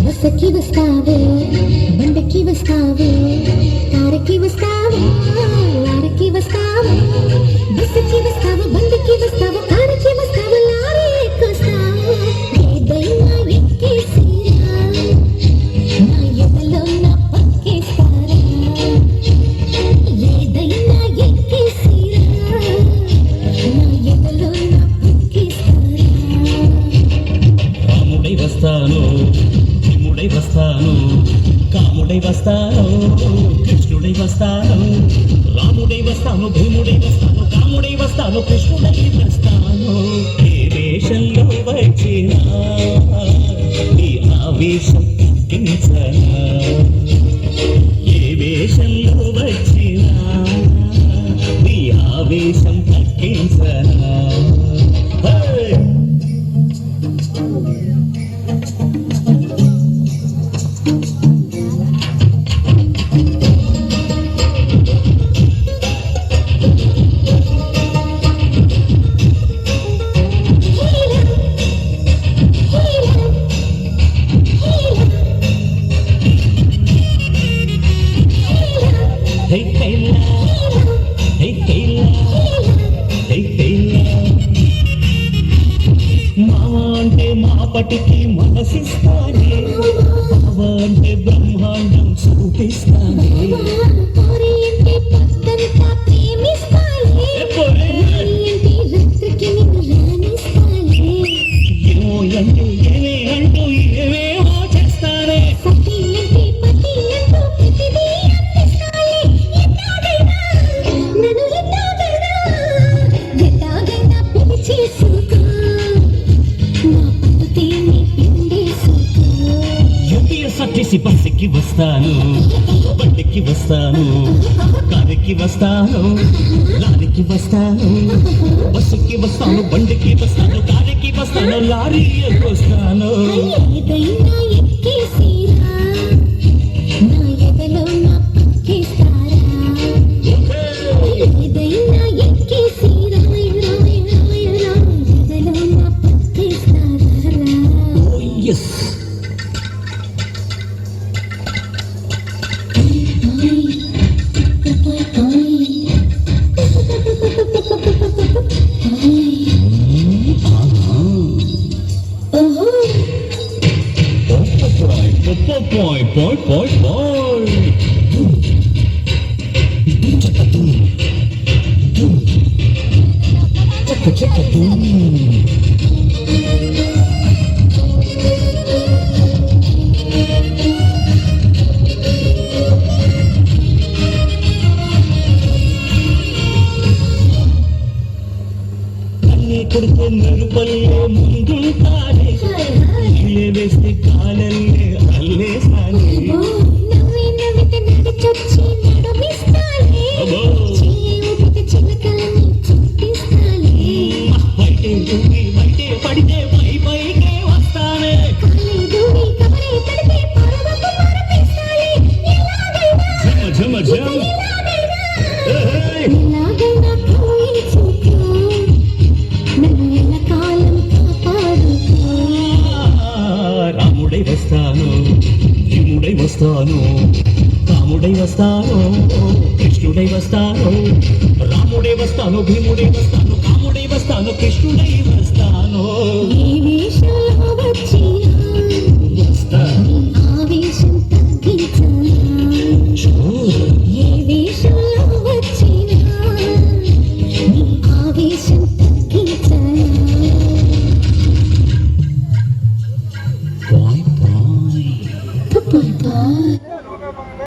బస్సుకి వస్తావే బండికి వస్తావే కారుకి వస్తావా లారీకి వస్తావా బస్సుకి వస్తావా బండికి వస్తావా కారుకి వస్తావా లారీ ఎక్కొస్తావా ఏదైనా ఎక్కేసిరా నా ఎదలో నా పక్కేస్తారా ఏదైనా ఎక్కేసిరా నా ఎదలో నా పక్కేస్తారా రాముడై వస్తాను భీముడై వస్తాను కాముడై వస్తాను కృష్ణుడై వస్తాను రాముడై వస్తాను భీముడై వస్తాను కాముడై వస్తాను కృష్ణుడై వస్తాను ఏ వేషంలో వచ్చినా ఈ ఆవేశం తగ్గించనా ఏ వేషంలో వచ్చినా ఈ ఆవేశం తగ్గించనా మావా అంటే మాపటికి మనసిస్తానే బావా అంటే బ్రహ్మాండం చూపిస్తానే ఏమో అంటూ ఏమే అంటూ ఏమేమో చేస్తానే సట్టేసి బస్సుకి వస్తాను బండికి వస్తాను కారుకి వస్తాను లారీకి వస్తాను బస్సుకి వస్తాను బండికి వస్తాను కారుకి వస్తాను లారీ వస్తాను ఏదైనా ఎక్కేసిరా నా ఎదలో నా పక్కేస్తారా ఏదైనా ఎక్కేసిరా ఎదలో నా పక్కేస్తారా ఎస్ కొడుకు మెరుపల్లే ముందుంటానే ఇల్లే వేస్తే కాలల్లే అల్లేసానే బయటే పడితే పైకే వస్తానే ఝమ ఝమ ఝమ రాముడై వస్తాను భీముడై వస్తాను కాముడై వస్తాను కృష్ణుడై వస్తాను రాముడై వస్తాను భీముడై వస్తాను కాముడై వస్తాను కృష్ణుడై వస్తాను ఈ వేషంలో వచ్చి